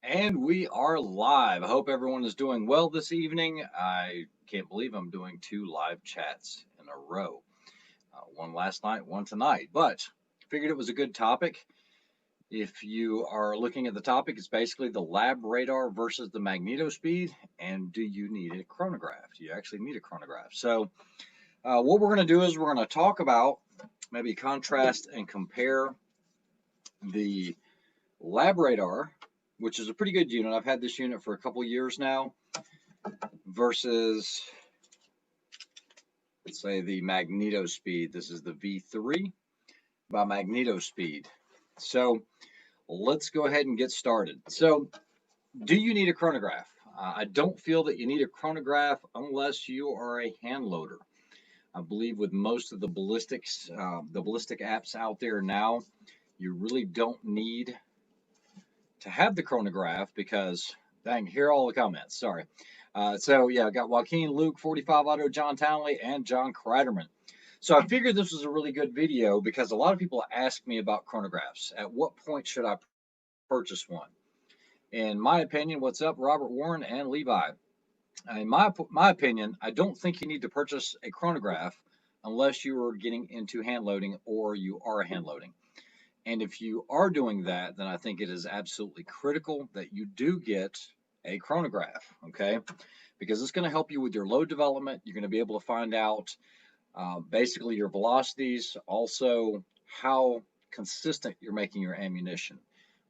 And we are live. I hope everyone is doing well this evening. I can't believe I'm doing two live chats in a row. One last night, one tonight. But figured it was a good topic. If you are looking at the topic, it's basically the LabRadar versus the Magnetospeed. And do you need a chronograph? Do you actually need a chronograph? So, what we're going to do is we're going to talk about maybe contrast and compare the LabRadar, which is a pretty good unit. I've had this unit for a couple years now, versus, let's say, the Magnetospeed. This is the V3 by Magnetospeed. So let's go ahead and get started. So, do you need a chronograph? I don't feel that you need a chronograph unless you are a hand loader. I believe with most of the ballistic apps out there now, you really don't need to have the chronograph because, dang, hear all the comments. Sorry. So yeah, I got Joaquin, Luke, 45 Auto, John Townley, and John Kreiderman. So I figured this was a really good video because a lot of people ask me about chronographs. At what point should I purchase one? In my opinion, what's up, Robert Warren and Levi? In my opinion, I don't think you need to purchase a chronograph unless you are getting into hand loading or you are hand loading. And if you are doing that, then I think it is absolutely critical that you do get a chronograph, okay? Because it's going to help you with your load development. You're going to be able to find out basically your velocities, also how consistent you're making your ammunition.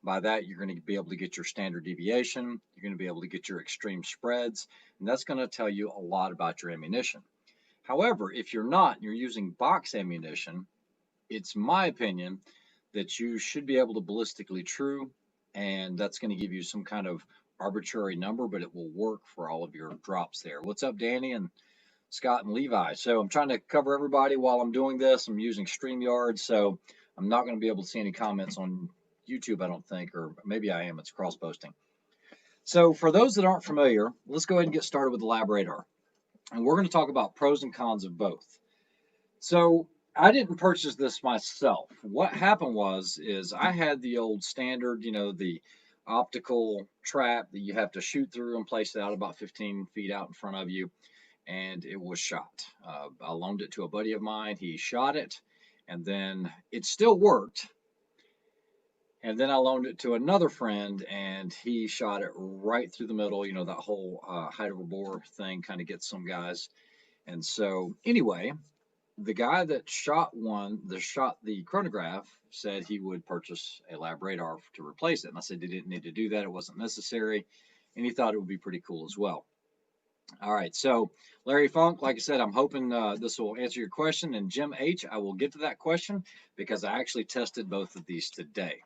By that, you're going to be able to get your standard deviation. You're going to be able to get your extreme spreads, and that's going to tell you a lot about your ammunition. However, if you're not, you're using box ammunition, it's my opinion that you should be able to ballistically true, and that's going to give you some kind of arbitrary number, but it will work for all of your drops there. What's up, Danny and Scott and Levi? So I'm trying to cover everybody while I'm doing this. I'm using StreamYard, so I'm not going to be able to see any comments on YouTube, I don't think, or maybe I am. It's cross posting. So for those that aren't familiar, let's go ahead and get started with the LabRadar. And we're going to talk about pros and cons of both. So I didn't purchase this myself. What happened is I had the old standard, the optical trap that you have to shoot through and place it out about 15 feet out in front of you, and it was shot. I loaned it to a buddy of mine. He shot it, and then it still worked. And then I loaned it to another friend, and he shot it right through the middle. That whole height over bore thing kind of gets some guys. And so, anyway, the guy that shot the chronograph said he would purchase a LabRadar to replace it. And I said he didn't need to do that. It wasn't necessary. And he thought it would be pretty cool as well. All right. So Larry Funk, like I said, I'm hoping this will answer your question. And Jim H, I will get to that question because I actually tested both of these today.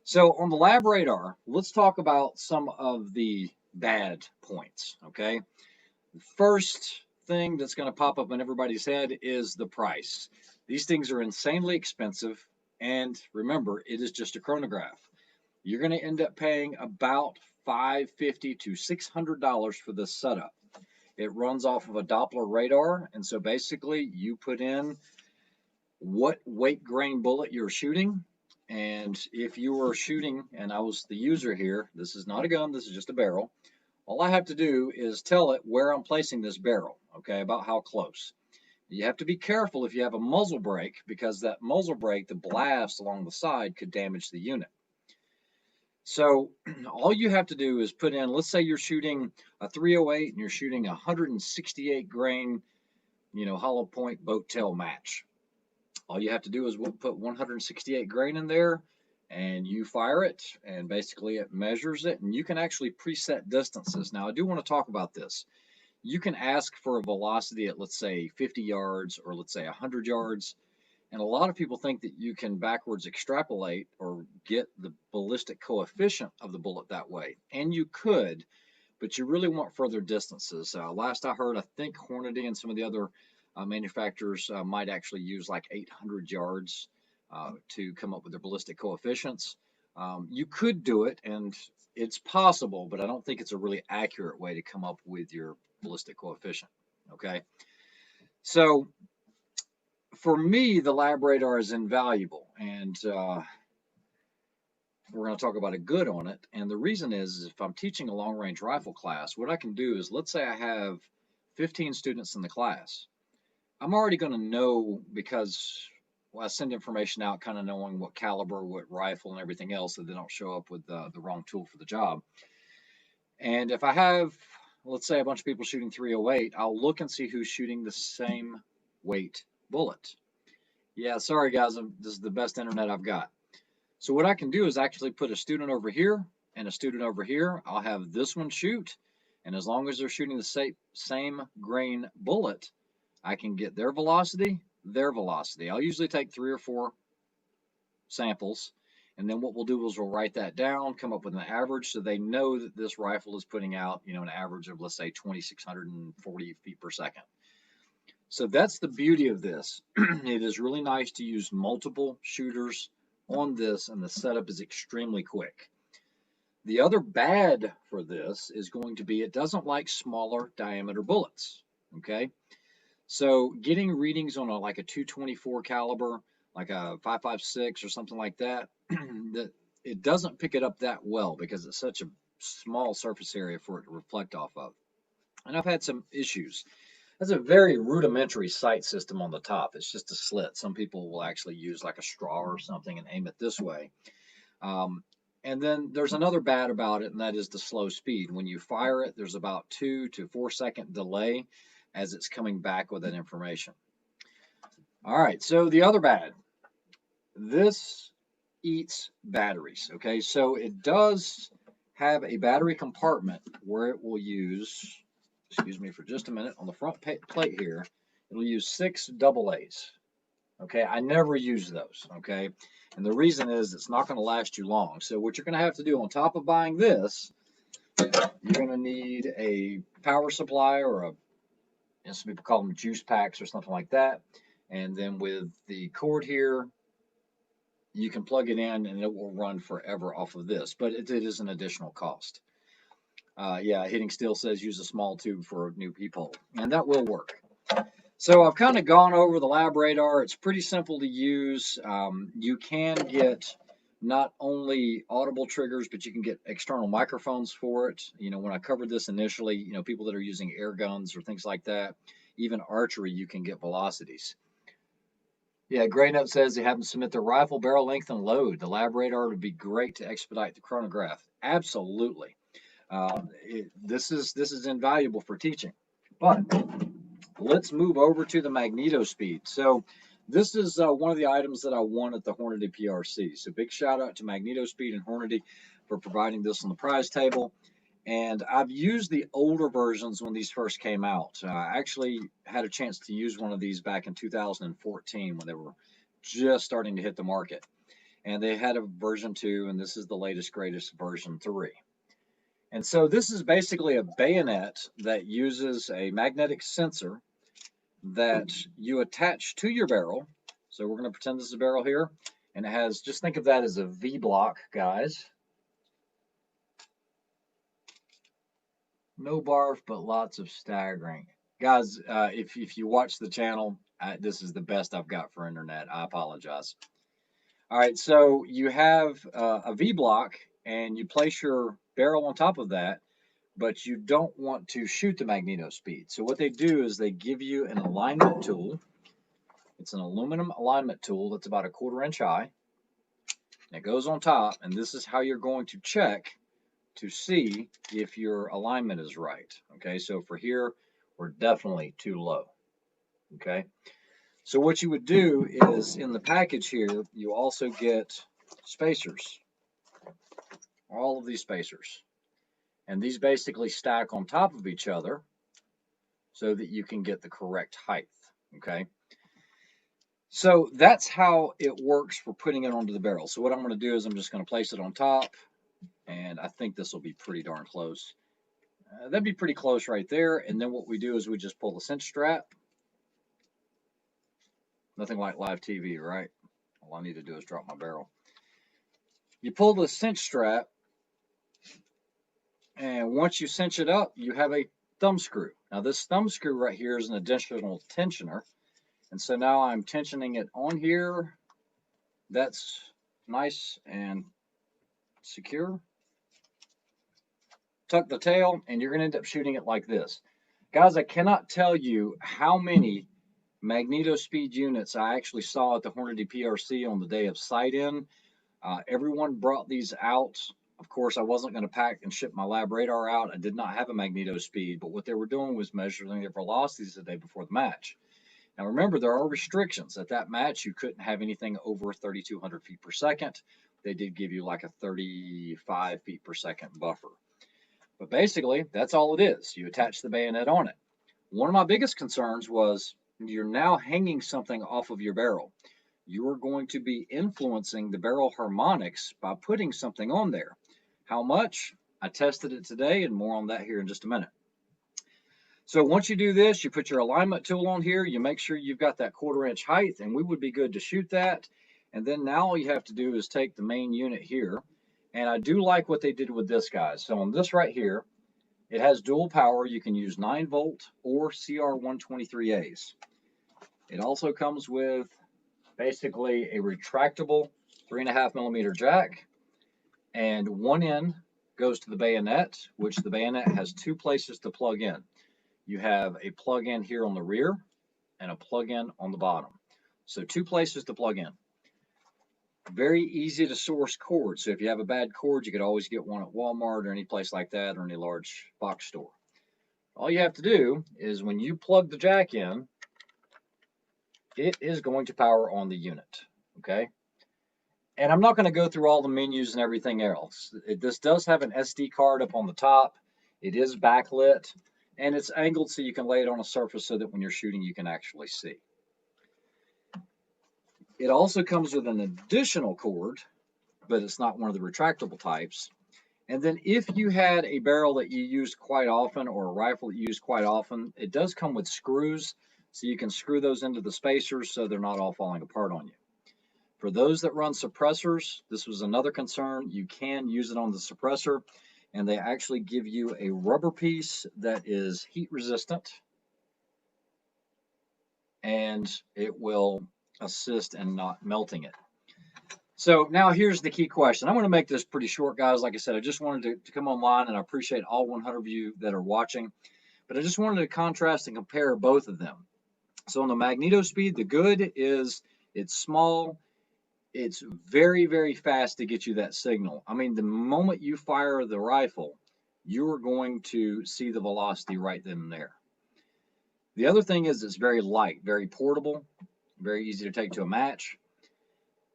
So on the LabRadar, let's talk about some of the bad points. Okay. First thing that's going to pop up in everybody's head is the price. These things are insanely expensive, and remember, it is just a chronograph. You're going to end up paying about $550 to $600 for this setup. It runs off of a Doppler radar, and so basically you put in what weight grain bullet you're shooting, and if you were shooting, and I was the user here, this is not a gun, this is just a barrel. All I have to do is tell it where I'm placing this barrel, okay, about how close. You have to be careful if you have a muzzle brake, because that muzzle brake, the blast along the side, could damage the unit. So all you have to do is put in, let's say you're shooting a 308 and you're shooting a 168 grain, hollow point boat tail match. All you have to do is put 168 grain in there, and you fire it, and basically it measures it, and you can actually preset distances. Now, I do want to talk about this. You can ask for a velocity at, let's say, 50 yards or let's say 100 yards, and a lot of people think that you can backwards extrapolate or get the ballistic coefficient of the bullet that way, and you could, but you really want further distances. Last I heard, I think Hornady and some of the other manufacturers might actually use like 800 yards to come up with their ballistic coefficients. You could do it, and it's possible, but I don't think it's a really accurate way to come up with your ballistic coefficient. Okay. So for me, the LabRadar is invaluable. And we're going to talk about a good on it. And the reason is if I'm teaching a long-range rifle class, what I can do is, let's say I have 15 students in the class. I'm already going to know, because I send information out kind of knowing what caliber, what rifle, and everything else, so they don't show up with the wrong tool for the job. And if I have, let's say, a bunch of people shooting 308, I'll look and see who's shooting the same weight bullet. Yeah, sorry guys, this is the best internet I've got. So what I can do is actually put a student over here and a student over here. I'll have this one shoot, and as long as they're shooting the same grain bullet, I can get their velocity. I'll usually take 3 or 4 samples, and then what we'll do is we'll write that down, come up with an average, so they know that this rifle is putting out, an average of, let's say, 2,640 feet per second. So that's the beauty of this. It is really nice to use multiple shooters on this, and the setup is extremely quick. The other bad for this is going to be it doesn't like smaller diameter bullets. Okay, so getting readings on like a 224 caliber, like a 5.56 or something like that, that it doesn't pick it up that well because it's such a small surface area for it to reflect off of. And I've had some issues. That's a very rudimentary sight system on the top. It's just a slit. Some people will actually use like a straw or something and aim it this way. And then there's another bad about it, and that is the slow speed. When you fire it, there's about 2 to 4 second delay as it's coming back with that information. All right, so the other bad, this eats batteries. Okay, so it does have a battery compartment where it will use, excuse me for just a minute, on the front plate here, it'll use 6 AA's. Okay, I never use those. Okay, and the reason is it's not going to last you long. So what you're going to have to do on top of buying this, you're going to need a power supply, or some people call them juice packs or something like that. And then with the cord here, you can plug it in and it will run forever off of this, but it is an additional cost. Yeah, Hitting Steel says use a small tube for a new peephole, and that will work. So I've kind of gone over the LabRadar. It's pretty simple to use. You can get not only audible triggers, but you can get external microphones for it. When I covered this initially, people that are using air guns or things like that, even archery, you can get velocities. Yeah, Grey Note says they have them submit their rifle, barrel length, and load. The LabRadar would be great to expedite the chronograph. Absolutely. This is invaluable for teaching. But let's move over to the Magnetospeed. So this is one of the items that I won at the Hornady PRC. So big shout out to Magnetospeed and Hornady for providing this on the prize table. And I've used the older versions when these first came out. I actually had a chance to use one of these back in 2014 when they were just starting to hit the market. And they had a version 2, and this is the latest, greatest version 3. And so this is basically a bayonet that uses a magnetic sensor that you attach to your barrel. So we're going to pretend this is a barrel here, and it has, just think of that as a V block, guys. No barf, but lots of staggering. Guys, if you watch the channel, this is the best I've got for internet. I apologize. All right, so you have a V block, and you place your barrel on top of that, but you don't want to shoot the Magnetospeed. So what they do is they give you an alignment tool. It's an aluminum alignment tool that's about 1/4 inch high. It goes on top, and this is how you're going to check to see if your alignment is right. Okay, so for here, we're definitely too low. Okay, so what you would do is in the package here, you also get spacers, all of these spacers. And these basically stack on top of each other so that you can get the correct height. Okay, so that's how it works for putting it onto the barrel. So what I'm going to do is I'm just going to place it on top, and I think this will be pretty darn close. That'd be pretty close right there. And then what we do is we just pull the cinch strap. Nothing like live TV, right? All I need to do is drop my barrel. You pull the cinch strap, and once you cinch it up, you have a thumb screw. Now this thumb screw right here is an additional tensioner. And so now I'm tensioning it on here. That's nice and secure, tuck the tail, and you're going to end up shooting it like this. Guys, I cannot tell you how many Magnetospeed units I actually saw at the Hornady PRC on the day of sight-in. Everyone brought these out. Of course, I wasn't going to pack and ship my LabRadar out. I did not have a Magnetospeed, but what they were doing was measuring their velocities the day before the match. Now remember, there are restrictions. At that match, you couldn't have anything over 3,200 feet per second. They did give you like a 35 feet per second buffer. But basically, that's all it is. You attach the bayonet on it. One of my biggest concerns was you're now hanging something off of your barrel. You are going to be influencing the barrel harmonics by putting something on there. How much? I tested it today, and more on that here in just a minute. So once you do this, you put your alignment tool on here, you make sure you've got that 1/4 inch height, and we would be good to shoot that. And then now all you have to do is take the main unit here. And I do like what they did with this, guys. So on this right here, it has dual power. You can use 9-volt or CR123As. It also comes with basically a retractable 3.5mm jack, and one end goes to the bayonet, which the bayonet has 2 places to plug in. You have a plug-in here on the rear and a plug-in on the bottom. So 2 places to plug in. Very easy to source cords. So if you have a bad cord, you could always get one at Walmart or any place like that, or any large box store. All you have to do is when you plug the jack in, it is going to power on the unit, okay? And I'm not going to go through all the menus and everything else. This does have an SD card up on the top. It is backlit, and it's angled so you can lay it on a surface so that when you're shooting, you can actually see. It also comes with an additional cord, but it's not one of the retractable types. And then if you had a barrel that you used quite often, or a rifle that you used quite often, it does come with screws, so you can screw those into the spacers so they're not all falling apart on you. For those that run suppressors, this was another concern. You can use it on the suppressor, and they actually give you a rubber piece that is heat resistant, and it will assist in not melting it. So now here's the key question. I'm going to make this pretty short, guys. Like I said, I just wanted to come online, and I appreciate all 100 of you that are watching, but I just wanted to contrast and compare both of them. So on the Magnetospeed, the good is it's small. It's very, very fast to get you that signal. I mean, the moment you fire the rifle, you're going to see the velocity right then and there. The other thing is it's very light, very portable, very easy to take to a match.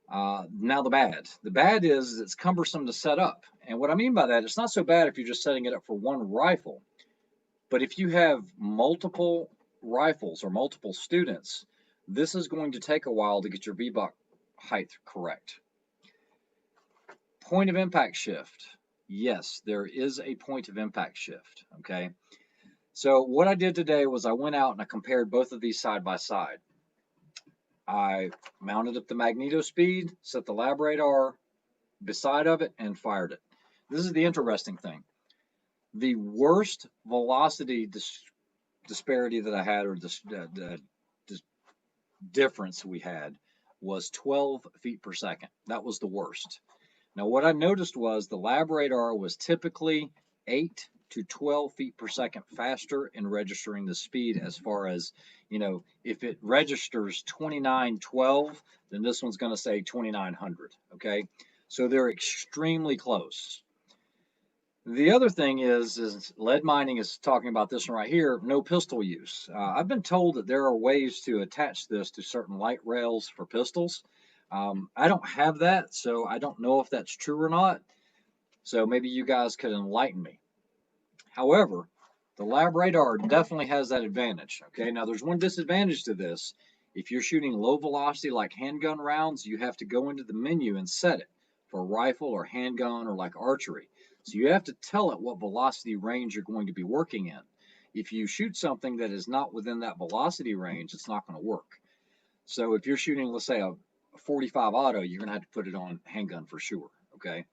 Now the bad is it's cumbersome to set up. And what I mean by that, it's not so bad if you're just setting it up for one rifle. But if you have multiple rifles or multiple students, this is going to take a while to get your V-buck height correct. Point of impact shift. Yes, there is a point of impact shift, okay? So what I did today was I went out and I compared both of these side by side. I mounted up the Magnetospeed, set the LabRadar beside of it, and fired it. This is the interesting thing. The worst velocity disparity that I had, or the difference we had, was 12 feet per second. That was the worst. Now what I noticed was the LabRadar was typically 8 to 12 feet per second faster in registering the speed, as far as, you know, if it registers 2912, then this one's going to say 2900, okay? So they're extremely close. The other thing is lead mining is talking about this one right here, no pistol use. I've been told that there are ways to attach this to certain light rails for pistols. I don't have that, so I don't know if that's true or not. So maybe you guys could enlighten me. However, the LabRadar definitely has that advantage. Okay, now there's one disadvantage to this. If you're shooting low velocity like handgun rounds, you have to go into the menu and set it for rifle or handgun or like archery. So you have to tell it what velocity range you're going to be working in. If you shoot something that is not within that velocity range, it's not going to work. So if you're shooting, let's say, a 45 auto, you're going to have to put it on handgun for sure. Okay.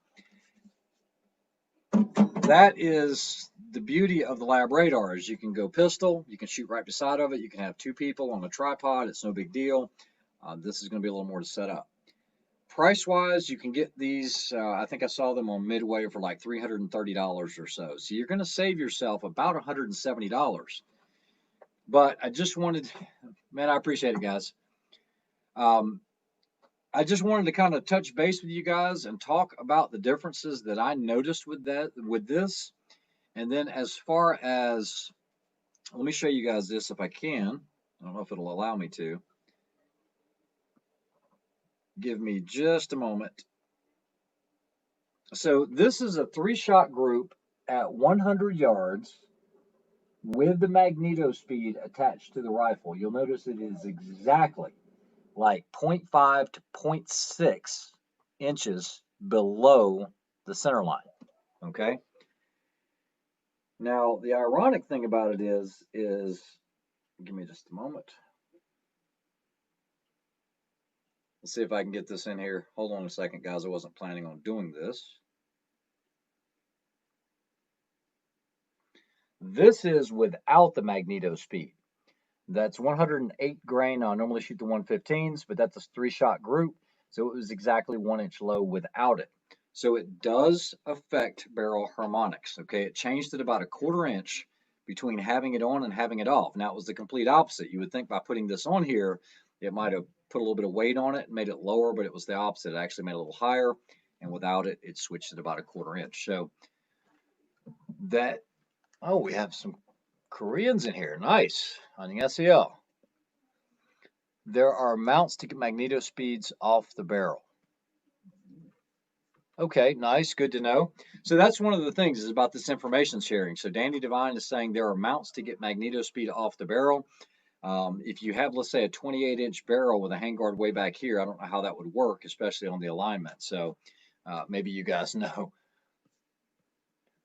That is the beauty of the LabRadar, is you can go pistol, you can shoot right beside of it, you can have 2 people on a tripod, it's no big deal. This is going to be a little more to set up. price-wise, you can get these, I think I saw them on Midway for like $330 or so. So you're going to save yourself about $170. But I just wanted, man, I appreciate it, guys. I just wanted to kind of touch base with you guys and talk about the differences that I noticed with this. And then as far as, let me show you guys this if I can. I don't know if it'll allow me to. Give me just a moment. So this is a 3-shot group at 100 yards with the Magnetospeed attached to the rifle. You'll notice it is exactly like 0.5 to 0.6 inches below the center line. Okay. Now the ironic thing about it is give me just a moment. Let's see if I can get this in here. Hold on a second, guys. I wasn't planning on doing this. This is without the Magnetospeed. That's 108 grain. I normally shoot the 115s, but that's a 3-shot group. So it was exactly 1 inch low without it. So it does affect barrel harmonics. Okay, it changed it about a 1/4 inch between having it on and having it off. Now it was the complete opposite. You would think by putting this on here, it might have put a little bit of weight on it and made it lower, but it was the opposite. It actually made it a little higher, and without it, it switched it about a 1/4 inch. So that, oh, we have some Koreans in here. Nice. On the SEL. There are mounts to get Magnetospeeds off the barrel. Okay, nice. Good to know. So that's one of the things is about this information sharing. So Danny Devine is saying there are mounts to get Magnetospeed off the barrel. If you have, let's say, a 28-inch barrel with a handguard way back here, I don't know how that would work, especially on the alignment. So maybe you guys know.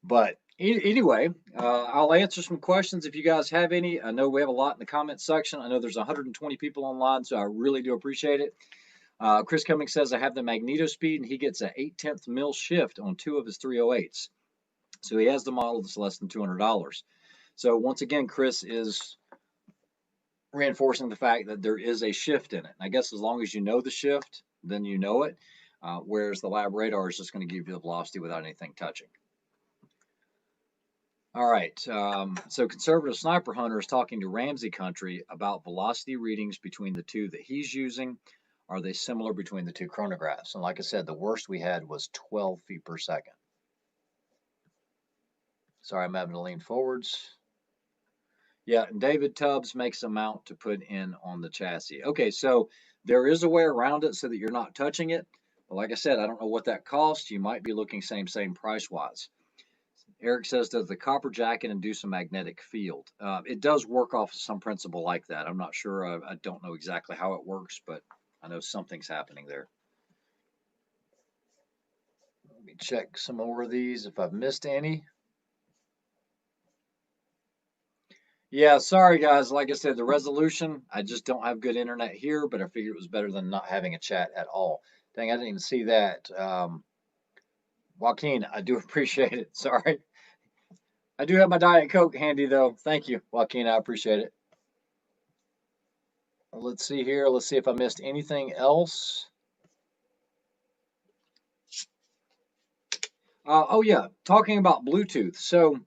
But anyway, I'll answer some questions if you guys have any. I know we have a lot in the comments section. I know there's 120 people online, so I really do appreciate it. Chris Cummings says, I have the Magnetospeed, and he gets an 0.8 mil shift on 2 of his 308s. So he has the model that's less than $200. So once again, Chris is reinforcing the fact that there is a shift in it. And I guess as long as you know the shift, then you know it. Whereas the LabRadar is just going to give you the velocity without anything touching. All right, so Conservative Sniper Hunter is talking to Ramsey Country about velocity readings between the two that he's using. Are they similar between the two chronographs? And like I said, the worst we had was 12 feet per second. Sorry, I'm having to lean forwards. Yeah, and David Tubbs makes a mount to put in on the chassis. Okay, so there is a way around it so that you're not touching it. But like I said, I don't know what that costs. You might be looking same price-wise. Eric says, does the copper jacket induce a magnetic field? It does work off some principle like that. I'm not sure. I don't know exactly how it works, but I know something's happening there. Let me check some more of these if I've missed any. Yeah, sorry guys. Like I said, the resolution, I just don't have good internet here, but I figured it was better than not having a chat at all. Dang, I didn't even see that. Joaquin, I do appreciate it. Sorry. I do have my Diet Coke handy though. Thank you, Joaquin. I appreciate it. Let's see here. Let's see if I missed anything else. Oh yeah, talking about Bluetooth. So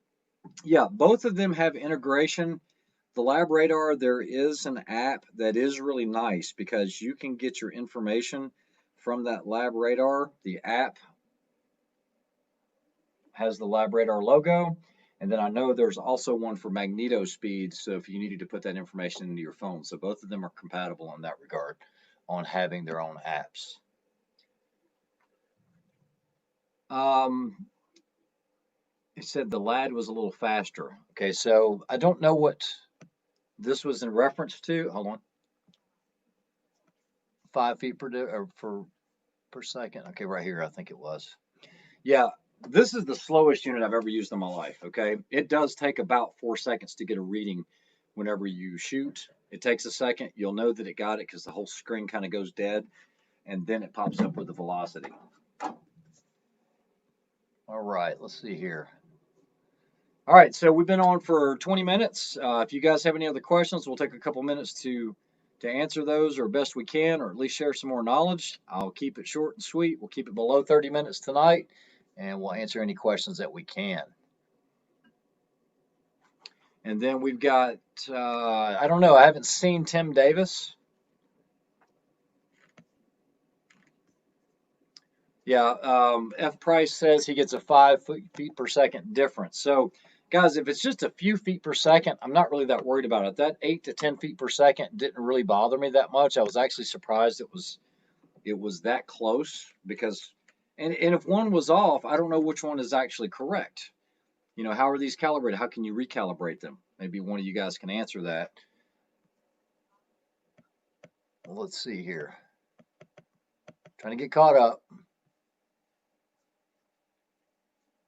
yeah, both of them have integration. The LabRadar, there is an app that is really nice because you can get your information from that LabRadar. The app has the LabRadar logo. And then I know there's also one for Magnetospeed. So if you needed to put that information into your phone. So both of them are compatible in that regard on having their own apps. It said the lad was a little faster. Okay, so I don't know what this was in reference to. Hold on. 5 feet per second. Okay, right here, I think it was. Yeah, this is the slowest unit I've ever used in my life. Okay, it does take about 4 seconds to get a reading whenever you shoot. It takes a second. You'll know that it got it because the whole screen kind of goes dead, and then it pops up with the velocity. All right, let's see here. All right, so we've been on for 20 minutes. If you guys have any other questions, we'll take a couple minutes to to answer those or best we can, or at least share some more knowledge. I'll keep it short and sweet. We'll keep it below 30 minutes tonight, and we'll answer any questions that we can. And then we've got, I don't know, I haven't seen Tim Davis. Yeah, F. Price says he gets a 5 feet per second difference. So, guys, if it's just a few feet per second, I'm not really that worried about it. That 8 to 10 feet per second didn't really bother me that much. I was actually surprised it was that close, because, and if one was off, I don't know which one is actually correct. You know, how are these calibrated? How can you recalibrate them? Maybe one of you guys can answer that. Well, let's see here. Trying to get caught up.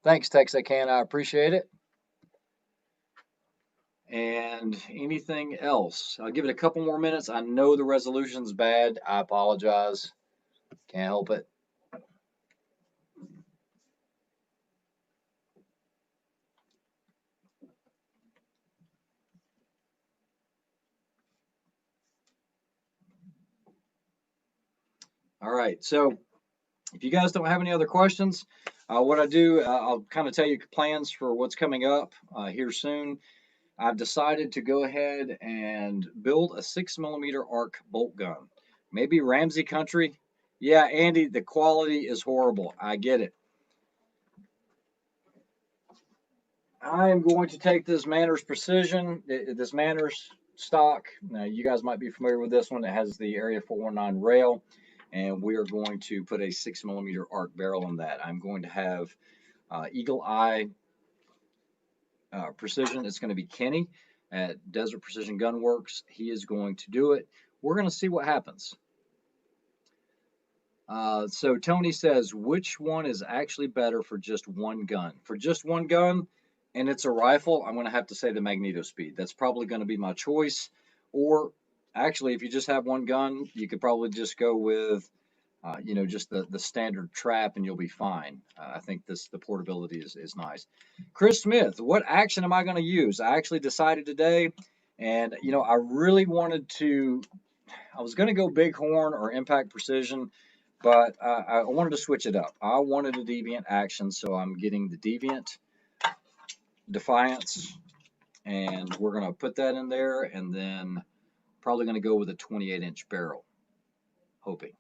Thanks, Texarkana. I appreciate it. And anything else? I'll give it a couple more minutes. I know the resolution's bad. I apologize. Can't help it. All right. So if you guys don't have any other questions, what I do, I'll kind of tell you plans for what's coming up here soon. I've decided to go ahead and build a 6mm arc bolt gun. Maybe Ramsey country. Yeah, Andy, the quality is horrible. I get it. I am going to take this Manners Precision, this Manners stock. Now, you guys might be familiar with this one. It has the Area 419 rail, and we are going to put a 6mm arc barrel on that. I'm going to have Eagle Eye Precision. It's going to be Kenny at Desert Precision Gun Works. He is going to do it. We're going to see what happens. So Tony says, which one is actually better for just one gun? For just one gun, and it's a rifle, I'm going to have to say the Magnetospeed. That's probably going to be my choice. Or actually, if you just have one gun, you could probably just go with, you know, just the standard trap, and you'll be fine. I think the portability is nice. Chris Smith, what action am I going to use? I actually decided today, and you know, I really wanted to. I was going to go Bighorn or Impact Precision, but I wanted to switch it up. I wanted a Deviant action, so I'm getting the Deviant Defiance, and we're going to put that in there, and then probably going to go with a 28-inch barrel, hoping.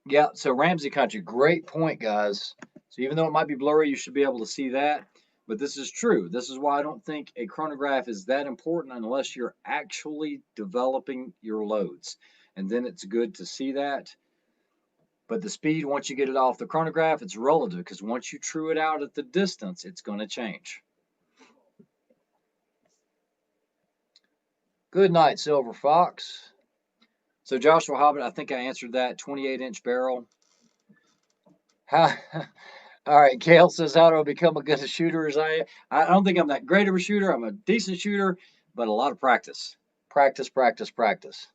Yeah, so Ramsey Country, great point, guys. So even though it might be blurry, you should be able to see that. But this is true. This is why I don't think a chronograph is that important unless you're actually developing your loads. And then it's good to see that. But the speed, once you get it off the chronograph, it's relative, because once you true it out at the distance, it's going to change. Good night, Silver Fox. So Joshua Hobbit, I think I answered that. 28-inch barrel. All right, Kale says, how do I become as good a shooter as I am? I don't think I'm that great of a shooter. I'm a decent shooter, but a lot of practice. Practice, practice, practice.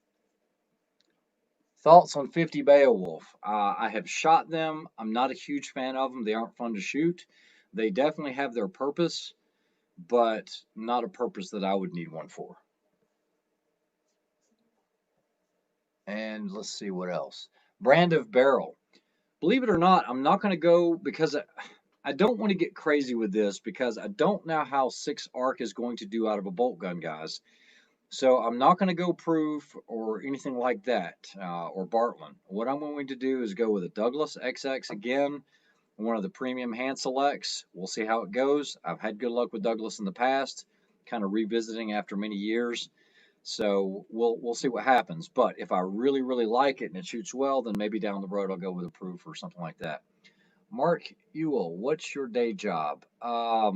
Thoughts on 50 Beowulf? I have shot them. I'm not a huge fan of them. They aren't fun to shoot. They definitely have their purpose, but not a purpose that I would need one for. And let's see what else. Brand of barrel. Believe it or not, I'm not going to go, because I don't want to get crazy with this, because I don't know how 6 arc is going to do out of a bolt gun, guys. So I'm not going to go proof or anything like that, or Bartlein. What I'm going to do is go with a Douglas XX again, one of the premium hand selects. We'll see how it goes. I've had good luck with Douglas in the past, kind of revisiting after many years. So we'll see what happens. But if I really, really like it and it shoots well, then maybe down the road I'll go with a proof or something like that. Mark Ewell, what's your day job? A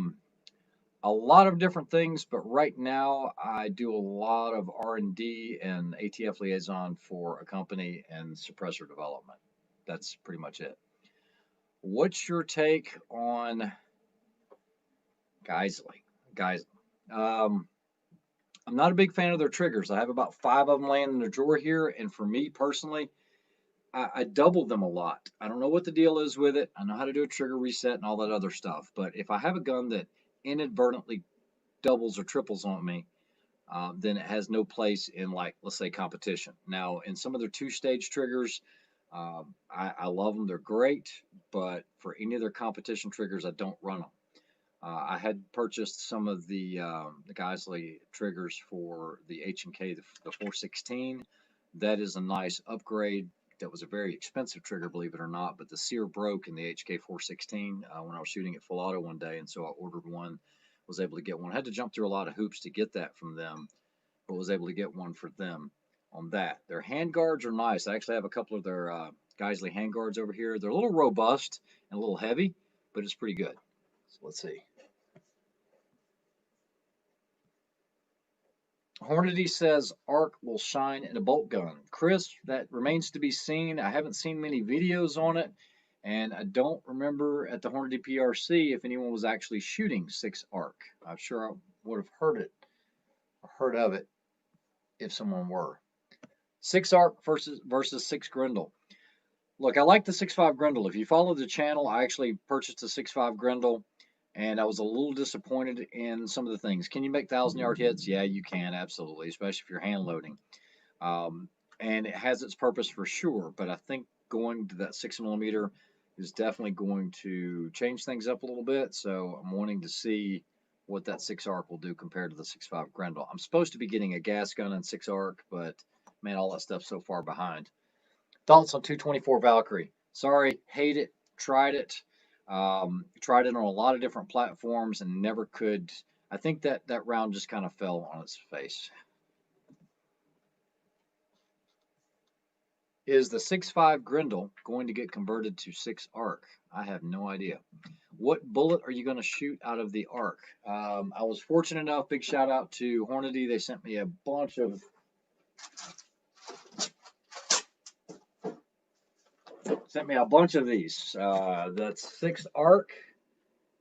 lot of different things, but right now I do a lot of R&D and ATF liaison for a company and suppressor development. That's pretty much it. What's your take on Geisley? I'm not a big fan of their triggers. I have about 5 of them laying in the drawer here, and for me personally, I double them a lot. I don't know what the deal is with it. I know how to do a trigger reset and all that other stuff, but if I have a gun that inadvertently doubles or triples on me, then it has no place in, like, let's say competition. Now, in some of their 2-stage triggers, I love them. They're great, but for any of their competition triggers, I don't run them. I had purchased some of the Geisley triggers for the H&K, the 416. That is a nice upgrade. That was a very expensive trigger, believe it or not, but the sear broke in the HK 416 when I was shooting at full auto one day, and so I ordered one, was able to get one. I had to jump through a lot of hoops to get that from them, but was able to get one for them on that. Their hand guards are nice. I actually have a couple of their Geisley hand guards over here. They're a little robust and a little heavy, but it's pretty good. So let's see. Hornady says arc will shine in a bolt gun. Chris, that remains to be seen. I haven't seen many videos on it, and I don't remember at the Hornady PRC if anyone was actually shooting 6 arc. I'm sure I would have heard of it if someone were. 6 arc versus 6 Grendel. Look, I like the 6.5 Grendel. If you follow the channel, I actually purchased a 6.5 Grendel, and I was a little disappointed in some of the things. Can you make 1,000-yard hits? Yeah, you can, absolutely, especially if you're hand loading. And it has its purpose for sure, but I think going to that 6mm is definitely going to change things up a little bit. So I'm wanting to see what that 6 arc will do compared to the 6.5 Grendel. I'm supposed to be getting a gas gun in 6 arc, but man, all that stuff's so far behind. Thoughts on 224 Valkyrie? Sorry, hate it, tried it. Tried it on a lot of different platforms and never could. I think that round just kind of fell on its face. Is the 6.5 Grendel going to get converted to 6 arc? I have no idea. What bullet are you going to shoot out of the arc? I was fortunate enough, big shout out to Hornady. They sent me a bunch of these. That's 6 arc,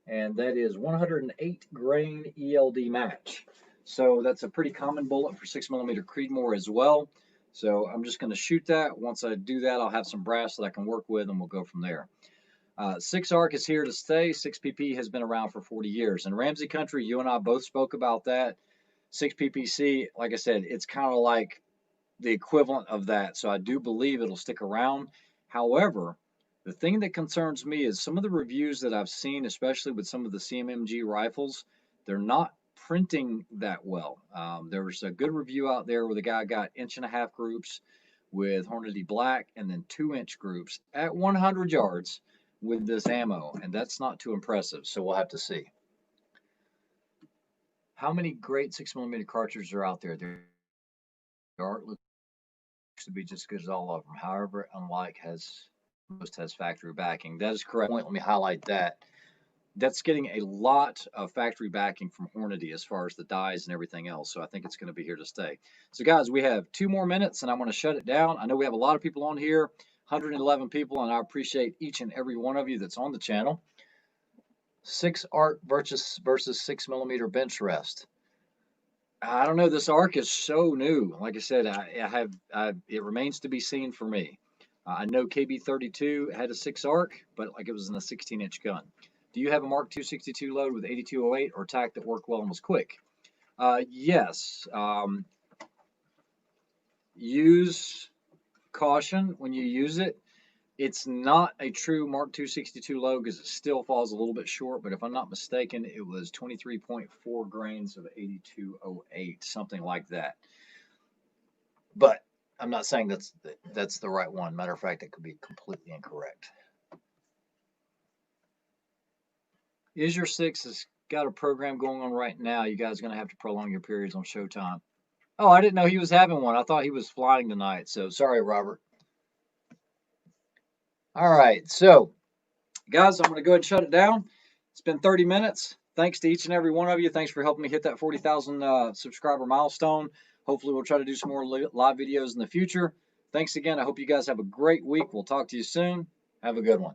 and that is 108 grain ELD match. So that's a pretty common bullet for 6mm Creedmoor as well. So I'm just going to shoot that. Once I do that, I'll have some brass that I can work with, and we'll go from there. 6 arc is here to stay. 6 PP has been around for 40 years. In Ramsey Country, you and I both spoke about that. 6 PPC, like I said, it's kind of like the equivalent of that. So I do believe it'll stick around. However, the thing that concerns me is some of the reviews that I've seen, especially with some of the CMMG rifles, they're not printing that well. There was a good review out there where the guy got 1.5-inch groups with Hornady Black and then 2-inch groups at 100 yards with this ammo, and that's not too impressive, so we'll have to see. How many great 6mm cartridges are out there? Their art looks to be just as good as all of them. However, unlike most has factory backing. That is correct. Let me highlight that. That's getting a lot of factory backing from Hornady as far as the dies and everything else. So I think it's going to be here to stay. So guys, we have 2 more minutes and I'm going to shut it down. I know we have a lot of people on here, 111 people, and I appreciate each and every one of you that's on the channel. 6 arc versus 6mm bench rest. I don't know. This arc is so new. Like I said, it remains to be seen for me. I know KB32 had a 6 arc, but like it was in a 16-inch gun. Do you have a Mark 262 load with 8208 or tack that worked well and was quick? Yes. Use caution when you use it. It's not a true Mark 262 load because it still falls a little bit short, but if I'm not mistaken, it was 23.4 grains of 8208, something like that. But I'm not saying that's the right one. Matter of fact, it could be completely incorrect. Is your 6 has got a program going on right now? You guys are going to have to prolong your periods on Showtime. Oh, I didn't know he was having one. I thought he was flying tonight. So sorry, Robert. All right. So, guys, I'm going to go ahead and shut it down. It's been 30 minutes. Thanks to each and every one of you. Thanks for helping me hit that 40,000 subscriber milestone. Hopefully, we'll try to do some more live videos in the future. Thanks again. I hope you guys have a great week. We'll talk to you soon. Have a good one.